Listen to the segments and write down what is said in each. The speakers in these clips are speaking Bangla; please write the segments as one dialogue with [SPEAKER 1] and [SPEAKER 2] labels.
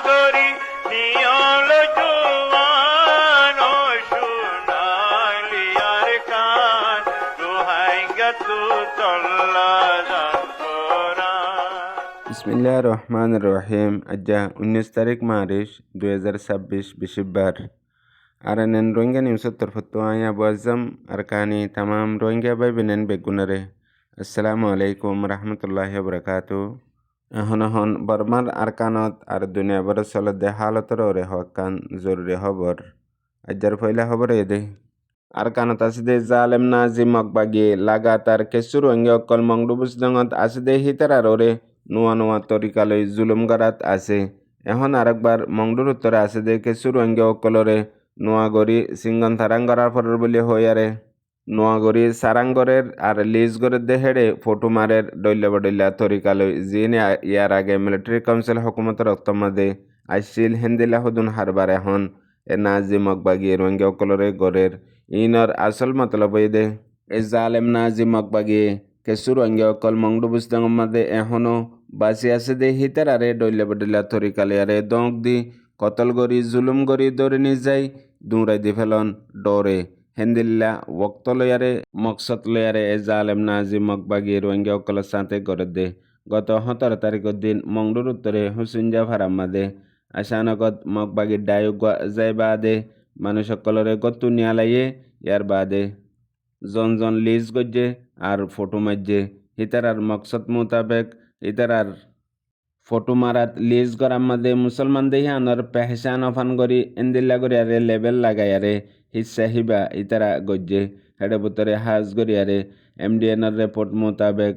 [SPEAKER 1] গরি নিয়ল জুয়ান ও শুনালি আর কান দোহাই গতু চল্লা
[SPEAKER 2] বিসমিল্লাহ রহমান রহিম। আজ্জা 19 তারিখ মার্চ 2026 বিশিববার আরানেন রোহিঙ্গা নিউজত তরফতো আয়া বুয়াজ্জাম আরকানি তামাম রোহিঙ্গা বাই বেনেন বেগুনারে আসসালামু আলাইকুম রহমতুল্লাহি ওয়া হন বর্মার আরকানত আর দুনিয়া বড় চলতে হালতর ওরে হকান জরুরি খবর। আজ্জার পয়লা খবর এদে আরকানত আসিদে জালেম নাজিম মকবাগি লাগাতার কেসু রোহিঙ্গা অকল মংডুবুস জঙত আসিদে হিতারার ওরে নোয়া নোয়া তরিকালৈ জুলুম গারাত আছে। এখন আরেকবার মংডুর উত্তরে আছে দে কেসু রোহিঙ্গা অকলরে নোয়াগরি সিঙ্গন থারাঙ্গরার ফরের বলে হইয়ারে নোয়াগরি সারাঙ্গরের আর লিজগরের দেহেড়ে ফটুমারের ডইলা বডইলা তরিকালৈ জিনে ইয়ার আগে মিলিটারি কাউন্সিল হুকুমতের রক্তমাদে আইসিল হেন্দিলা হুদুন হারবার এখন এ নাজিম মকবাগি রোহিঙ্গা অকলরে গড়ের ইনর আসল মতলব দে এ জালেম নাজিম মকবাগি কেসু রোহিঙ্গা অকল মংডুবুস মাদে এখনো বাঁচি আছে দে হিতারারে ডইলা বডইলা তরিকালিয়ারে দঙ্ক দি কতল গরি জুলুম গরি দৌড়ে নি যাই দুঁড়াই দি ফেলন ডরে হেন্দিল্লা ওক্ত লয়ারে মকসদ লয়ারে এ জালেম নাজিম মকবাগি রোহিঙ্গা অকলের সাথে গড়ে দে গত 17 তারিখের দিন মংডুর উত্তরে হুসিনজা ফারাম্মাদে আশানগত মকবাগির ডায়ুগ যাই বাদে মানুষ সকলরে গত্তু নিয়ালাইয়ে ইয়ার বাদে জন লিজ গজ্জে আর ফটো মাজ্জে হিতারার মকসদ মোতাবেক ইতারার ফটো মারাত লিজ গরার মাদে মুসলমান দেহি আনর পেহচান অফান গরি এন্দিল্লা গরি আরে লেবেল লাগাইয়ারে হিসা হিবা ইতারা গজ্জে হেডে বুতরে হাজ গরিয়ারে এমডিএনর রিপোর্ট মোতাবেক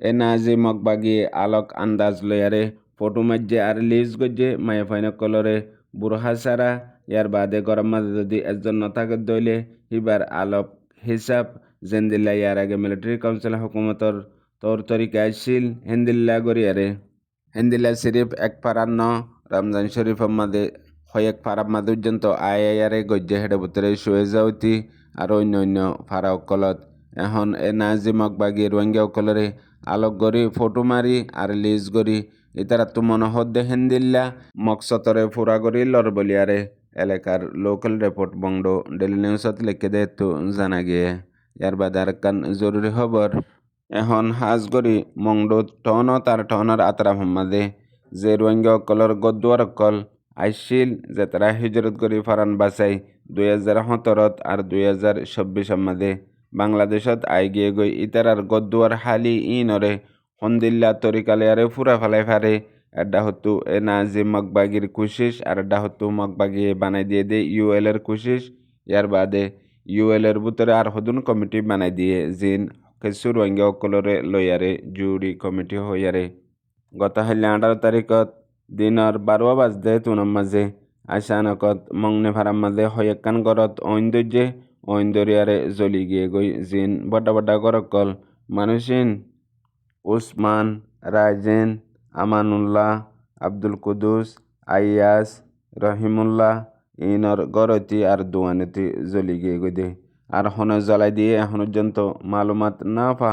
[SPEAKER 2] এ নাজি মকবাগি আলোক আন্দাজ লয়ারে ফটো মাজ্জে আর লিজ গজ্জে মায়ে ফাইন কলরে বুড়হা সারা ইয়ার বাদে গরম মাদে যদি একজন নথাকে দইলে হিবার আলোক হিসাব জেন্দিল্লা ইয়ার আগে মিলিটারি কাউন্সিল হুকুমতর তোর তরিকা আসিল হেন্দিল্লা গরিয়ারে হেন্দিল্লা শরীফ এক পারান্ন রমজান শরীফের মাদে হয়েক ফারাব মাদুর্যন্ত আয়ারে গজ্জে হেডে বুতরে শুয়ে যাওতি আর অন্য ফারা অকলত এখন এ নাজি মকবাগি রোহিঙ্গা অকলরে আলোক গরি ফটো মারি আর লিজ গরি ইতারা তো মনোহদ দে হেন্দিল্লা মকসতরে ফুরা গরি লর বলিয়ারে এলাকার লোকাল রিপোর্ট বংড ডেলি নিউজত লিখে দে তো জানা গিয়ে ইয়ার বাদে আর কান জরুরি খবর এখন হাজগরি মংডুত টন তার টনের আতরা মাদে যে রোহিঙ্গা অকলর গদ্দুয়ার অকল আইসিল যে তারা হিজরত করি ফারান বাসাই 2017 আর 2026 মাদে বাংলাদেশত আই গিয়ে গই ইতারার গদ্দুয়ার হালি ইনরে হন্দিল্লা তরিকালিয়ারে ফুরা ফেলাই ফারে এডা হতু এ নাজিম মকবাগির কুশিস আর এডা হতু মকবাগি বানাই দিয়ে দে ইউএল এর কুশিস ইয়ার বাদে ইউএল এর ভিতরে আর হদুন কমিটি বানাই দিয়ে জিন কেসু রোহিঙ্গা অকলরে লয়ারে জুরি কমিটি হইয়ারে গত হাইলে 18 তারিখত দিনর 12 বাজতে তুনম মাঝে আশানকত মংনে ফারাম মাঝে হয়েকান গরত ঐন্দরিয়ারে জ্বলি গিয়ে গই জিন বড্ডা গরকল মানুষিন উসমান রাইজেন আমানুল্লাহ আব্দুল কুদুস আইয়াস রহিমুল্লাহ ইনর গরতি আর দুয়ানেতি জ্বলি গিয়ে গই দে আর হনে জ্বলাই দিয়ে এখন পর্যন্ত মালুমাত না পা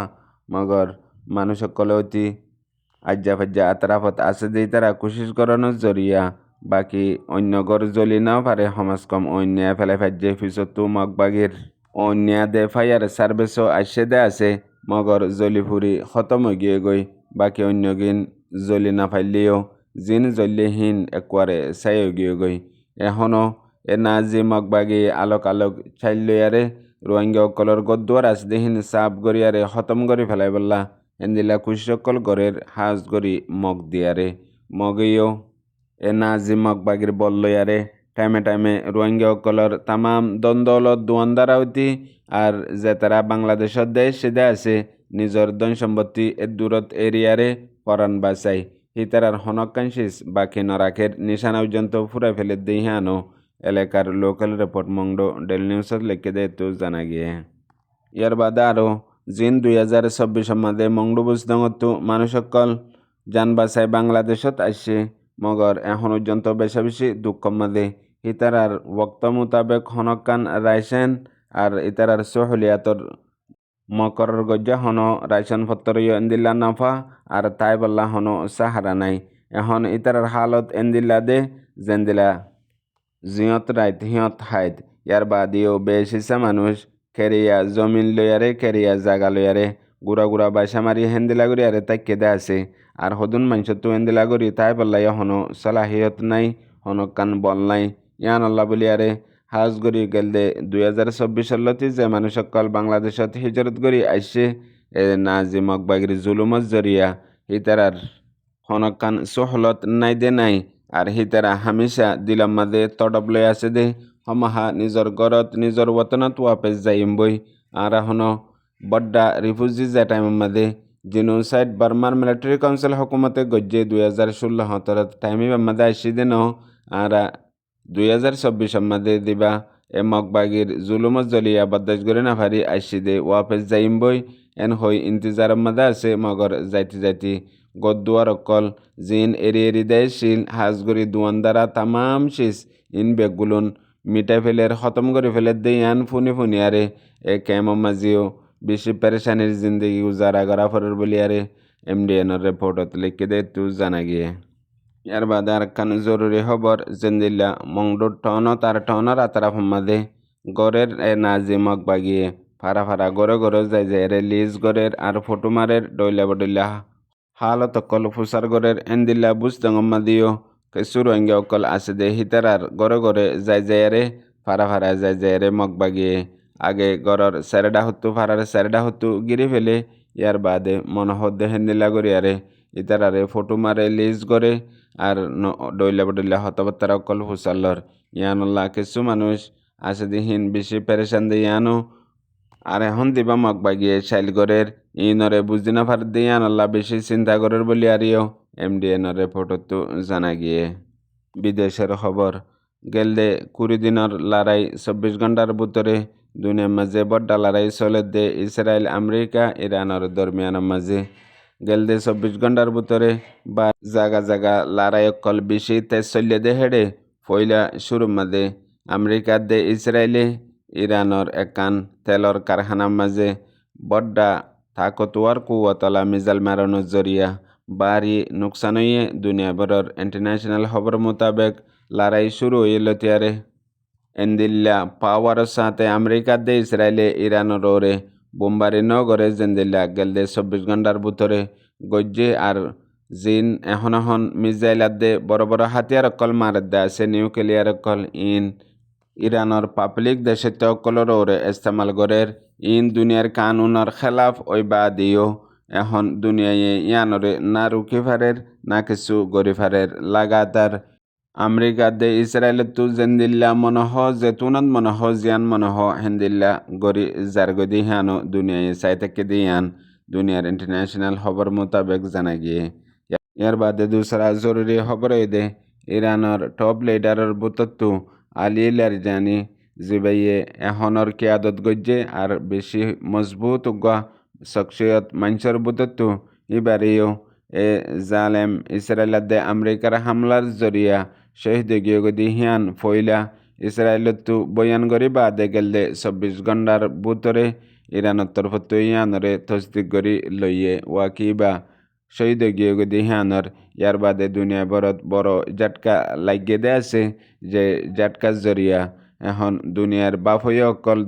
[SPEAKER 2] মগর মানুষ সকলে অতি আজ্জা ফাজ্জা আতরাফত আছে যে তারা কোশিশ করানোর জরিয়া বাকি অন্য গর জ্বলি না পারে সমাজ কম অন্যায় ফেলে ফাজ্জে পিছতো মগবাগির অন্যায় দে ফায়ার সার্ভিসও আসে দে আছে মগর জ্বলি ফুরি খতম হয়ে গিয়ে গই বাকি অন্য গিন জ্বলি না ফাইলেও জিন জ্বলিহীন একবারে চাই গিয়ে গই এখনও এ নাজি মগবাগি আলোক চাইলিয়ারে রোহিঙ্গা অকলর গদ্দুয়ার আসদেহীন সাপ গরিয়ারে খতম করি ফেলাই বললা এন্দিলা কুশকল গরের হাজ গরি মগ দিয়ারে মগেও এ নাজি মগবাগির বললয়ারে টাইমে রোহিঙ্গা অকলর তামাম দ্বন্দ্বলত দুয়ান্দারাউতি আর যে তারা বাংলাদেশত দেশ সেদে আছে নিজর ধন সম্পত্তি এ দূরত এরিয়ারে পরাণ বাঁচাই হিতারার হনকাংশিস বাকি নরাখের নিশানা পর্যন্ত ফুরাই ফেলে দিহানো এলাকার লোকাল রিপোর্ট মংডো ডেলি নিউজত লিখে দেয় তো জানা গিয়ে ইয়ার বাদে আরও জিন 2026 মাদে মংডুবুজ দঙতো মানুষ সকল যান বাসায় বাংলাদেশত আসছে মগর এখন পর্যন্ত বেশি দুঃখ মাদে ইতারার বক্ত মোতাবেক হনকান রাইসেন আর ইতারার সহলিয়াতর মকরর গজ্জা হন রাইসন ফত্তর ইন্দিল্লা নাফা আর তাই বল্লা হন সাহারা নাই এখন ইতারার হালত এন্দিল্লা দে জেন্দিলা জিয়ত রাইত হিয়ত হাইত ইয়ার বাদিও বেশ ইসা মানুষ কেরিয়া জমিন লইয়ারে কেরিয়া জাগা লইয়ারে গুড়া গুড়া বাইসা মারি হেন্দিলা করি আরে তাই কেদে আছে আর হদুন মানুষ তো হেন্দিলা করি তাই বললাই হনো সালাহিয়ত নাই হনো কান বল নাই ইয়ান আল্লাহ বলি আরে হাজ গরি গেল দে 2024 লতি যে মানুষ সকল বাংলাদেশত হিজরত করি আইসে এ নাজি মকবাগির জুলুমত জরিয়া হিতারার হনকান সোহলত নাই দে নাই আর হিতারা হামেশা দিলাম মাদে তডব লই আছে দে হমাহা নিজর গরত নিজর ওতনত ওয়াপেস যাইম বই আর হন বড্ডা রিফিউজি যে টাইম মাদে জিনোসাইড বার্মার মিলিটারি কাউন্সিল হকুমতে গজ্জে 2016 টাইমে মাদে আসি দে ন আর 2024 মাদে দিবা এ মকবাগির জুলুমত জলিয়া বদাস করে না ভারি আসি দে ওয়াপেস যাইম বই এন হই ইন্তজার মাদে আছে মগর যাইতি যাইতি গদ্দুয়ার অকল জিন এরি এরি দেয় শিল হাজগুড়ি দুয়ানদারা তামাম শিস ইন বেগুলুন মিটাই ফেলের খতম করে ফেলে দেই আন ফুনি ফুনি আরে এ কেমন মাজিও বেশি পেরেশানির জিন্দগি গুজারা করা ফরের বলি আরে MDNর রিপোর্টত লিখে দে তু জানা গিয়ে ইয়ার বাদে আর কান জরুরি খবর জেন্দিল্লা মংডুর টনত আর টনর আতারা ফম্মাদে গড়ের এ নাজিমক বাগিয়ে ফারা ফারা গড়ে গড়ে যাই যায় রে লিজ গড়ের আর ফটো মারের ডইলা বডইলা হালত অকল ফুসার গড়ের এন্দিল্লা বুঝদঙ্গম্মা দিও কেসুর অঙ্গে অকল আছে দে হিতারার গড়ে গড়ে যাই যায় রে ফারা ফারা যাই যায় রে মগ বাগিয়ে আগে গড়র স্যারেডা হতো ফারার স্যারেডা হতো গিরি ফেলে ইয়ার বাদে মনহদ্দে হেন্দিল্লা গড়িয়ারে ইতারারে ফটো মারে লিজ গড়ে আর ডইলা বডইলা হতবাত্তারা অকল ফুসাল্লর ইয়ানুল্লাহ কিছু মানুষ আছে দিহীন বেশি পেরেশান দিয়ে ইয়ানো আর এখন দিবা মগ বাগিয়ে শাইলগড়ের ইনরে বুঝদি না ফার দিয়ে আনাল্লাহ বেশি চিন্তা করার বলি আরিও MDNর রিপোর্টত তো জানা গিয়ে বিদেশের খবর গেল দে 20 দিনের লড়াই 24 ঘন্টার ভিতরে দুনিয়ার মাঝে বড্ডা লড়াই চলে দে ইসরায়েল আমেরিকা ইরানের দরমিয়ানের মাঝে গেল দে 24 ঘন্টার ভিতরে বা জাগা জাগা লড়াই অকল বেশি তেজ চলে দে হেডে পয়লা শুরুর মাঝে আমেরিকার দে ইসরায়েলে ইরানের একান তেলর কারখানার মাঝে বড্ডা তাকতোয়ার কুয়াতলা মিজাইল মারানোর জরিয়া বাড়ি নুকসান হইয়ে দুনিয়া ভরের ইন্টারন্যাশনাল খবর মোতাবেক লড়াই শুরু হইল তিয়ারে এন্দিল্লা পাওয়ারের সাথে আমেরিকার দে ইসরায়েলে ইরানের ওরে বোমবারি নগরে জেন্দিল্লা গেল দে 24 ঘন্টার ভিতরে গজ্জে আর জিন এখন মিসাইল দে বড় বড় হাতিয়ার অকল মারে দে আছে নিউক্লিয়ার অকল ইরানের পাবলিক দেশে অকলর ওরে ইস্তেমাল গরের দুনিয়ার কানুনের খেলাফ ওই বা দিও এখন দুনিয়ায় ইয়ানরে না রুকি ফারের না কিছু গরি ফারের লাগাতার আমেরিকা দে ইসরায়েল তু জেন্দিল্লা মনহ জেতুনত মনহ জিয়ান মনহ হেন্দিল্লা গরি জারগদি হানো দুনিয়ায় চাই থেকে দিয়ান দুনিয়ার ইন্টারন্যাশনাল খবর মোতাবেক জানা গিয়ে ইয়ার বাদে দুসরা জরুরি খবর দে ইরানের টপ লিডারের বুতত্তু আলী লারজানি জিবাইয়ে এখনর কিয়াদত গজ্জে আর বেশি মজবুত উগা শখসিয়ত মানুষের বুতত্তু ইবারিও এ জালেম ইসরায়েলাদে আমেরিকার হামলার জরিয়া শহীদ গিয়গদি হিয়ান ফইলা ইসরায়েলতু বয়ান গরি বাদে গেলে 24 ঘন্টার ভিতরে ইরানের তরফত ইয়ানরে তসদিক গরি লইয়ে ওয়াকিবা শহীদ গিয়গদি হিয়ানর ইয়ার বাদে দুনিয়া ভরত বড় জাটকা লাগিয়ে দে আছে যে জাটকার জরিয়া এখন দুনিয়ার বাফয় অকল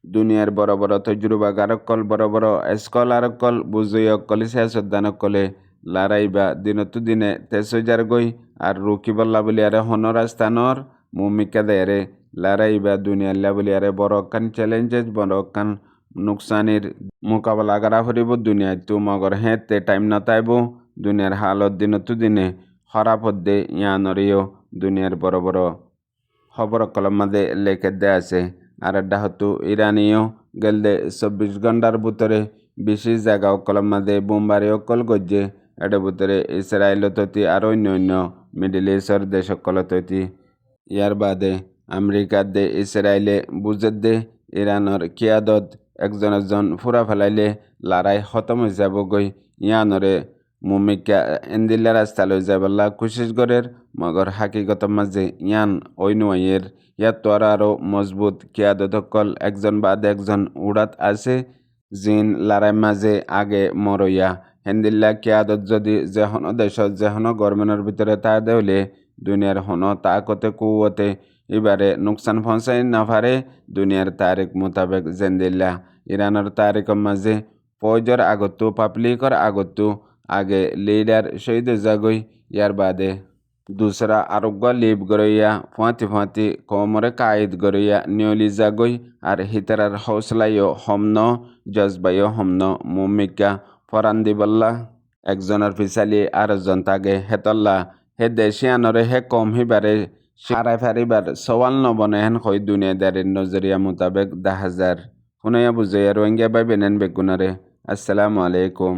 [SPEAKER 2] দুনিয়ার বড় বড় তজরুবাগার অকল বড় বড় স্কলার অকল বুঝই অকল সিয়াসতদান অকলে লড়াইবা দিনতো দিনে 23,000 গই আর রুকি বল্লা বলি আরে হনরাস্তানর মুমিকা দেরে লড়াইবা দুনিয়ার বলি আরে বড় কান চ্যালেঞ্জেস বড় কান নুকসানির মোকাবেলা করা ফুরিব দুনিয়ায় তু মগর হেতে টাইম নতাইব দুনিয়ার হালত দিনতো দিনে খারাপ হদ্দে ইয়ানরিও দুনিয়ার বড় বড় খবর কলম মাঝে লেখে দে আছে আর একটা হতো ইরানিও গেলদে 24 ঘন্টার ভিতরে বেশি জায়গা কলম মাঝে বোমবারি অকল গজ্জে এটার ভিতরে ইসরায়েল তৈতি আর অন্য মিডিল ইস্টর দেশ সকল তৈতি ইয়ার বাদে আমেরিকার দে ইসরায়েলে বুঝে দে ইরানের কিয়াদত একজন ফুরা ফেলাইলে লড়াই খতম হয়ে যাব গই ইয়ানরে মুমিকা এন্দিল্লা রাস্তা লই যাবল্লা কোশিশ গরের মগর হাকিগত মাঝে ইয়ান ওইনুয়ের ইয়াত তো আরও মজবুত কিয়াদত কল একজন বাদে একজন উড়াত আছে জিন লড়াই মাঝে আগে মরইয়া হেন্দিল্লা কিয়াদত যদি যেহন দেশত যেহন গভর্নমেন্টের ভিতরে তা দেউলে দুনিয়ার হন তাকতে কুয়তে এবারে নুকসান পৌঁছাই না পারে দুনিয়ার তারিখ মোতাবেক জেন্দিল্লা ইরানের তারিখের মাঝে ফৌজর আগতো পাবলিকর আগতো আগে লিডার শহীদ জাগই ইয়ার বাদে দুসরা আরোগ্য লিপ গরইয়া ফুঁয়াতি কোমরে কায়েদ গরইয়া নিয়লি জাগই আর হিতারার হৌসলাইও হমন জজবাইও হমন মুমিকা ফরান দিবল্লা একজনের পিছালি আরেকজন তাগে হেতল্লা হে দেশিয়ানরে হে কম হিবারে সারাই ফারিবার সওয়াল নবনে হেন হই দুনিয়াদারির নজরিয়া মোতাবেক 10,000 হুনাইয়া বুঝাইয়া রোহিঙ্গা বাই বেনেন বেগুনারে। আসসালামু আলাইকুম।